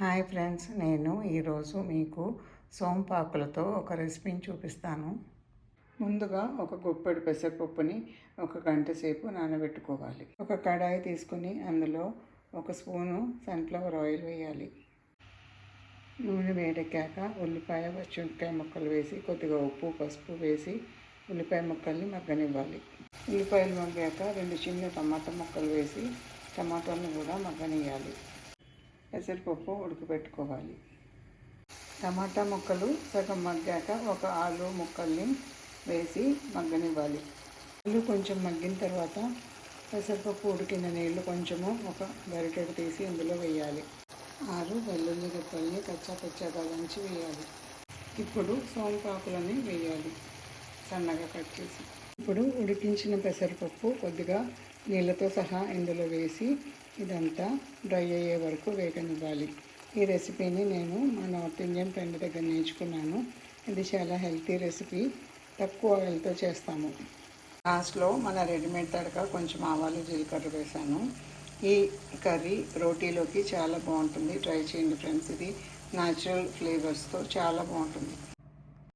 Hi friends, నేను ఈరోజు మీకు సోంపాకులతో ఒక రెసిపీని చూపిస్తాను. ముందుగా ఒక గుప్పెడు పెసరపప్పుని ఒక గంట సేపు నానబెట్టుకోవాలి. ఒక కడాయి తీసుకుని అందులో ఒక స్పూను సన్ఫ్లవర్ ఆయిల్ వేయాలి. నూనె వేడెక్కాక ఉల్లిపాయ, పచ్చిమిరపకాయ ముక్కలు వేసి కొద్దిగా ఉప్పు, పసుపు వేసి ఉల్లిపాయ ముక్కల్ని మగ్గనివ్వాలి. ఉల్లిపాయలు మగ్గాక 2 చిన్న టమాటా ముక్కలు వేసి టమాటాలను కూడా మగ్గనివ్వాలి. పెసరపప్పు ఉడకబెట్టుకోవాలి. టమాటా ముక్కలు సగం మగ్గాక ఒక ఆలు ముక్కల్ని వేసి మగ్గనివ్వాలి. ఆలు కొంచెం మగ్గిన తర్వాత పెసరపప్పు ఉడికిన నీళ్లు కొంచెము ఒక గరిటెడు తీసి అందులో వేయాలి. 6 వెల్లుల్లి రెబ్బల్ని కచ్చాపచ్చాగా దంచి వేయాలి. ఇప్పుడు సోంపాకులని వేయాలి, సన్నగా కట్ చేసి. ఇప్పుడు ఉడికించిన పెసరపప్పు కొద్దిగా నీళ్ళతో సహా ఇందులో వేసి ఇదంతా డ్రై అయ్యే వరకు వేగనివ్వాలి. ఈ రెసిపీని నేను మా నార్త్ ఇండియన్ ఫ్రెండ్ దగ్గర నేర్చుకున్నాను. ఇది చాలా హెల్తీ రెసిపీ, తక్కువ ఆయిల్తో చేస్తాము. లాస్ట్లో మన రెడీమేడ్ తడక కొంచెం ఆవాలు, జీలకర్ర వేసాను. ఈ కర్రీ రోటీలోకి చాలా బాగుంటుంది. ట్రై చేయండి ఫ్రెండ్స్, ఇది న్యాచురల్ ఫ్లేవర్స్తో చాలా బాగుంటుంది.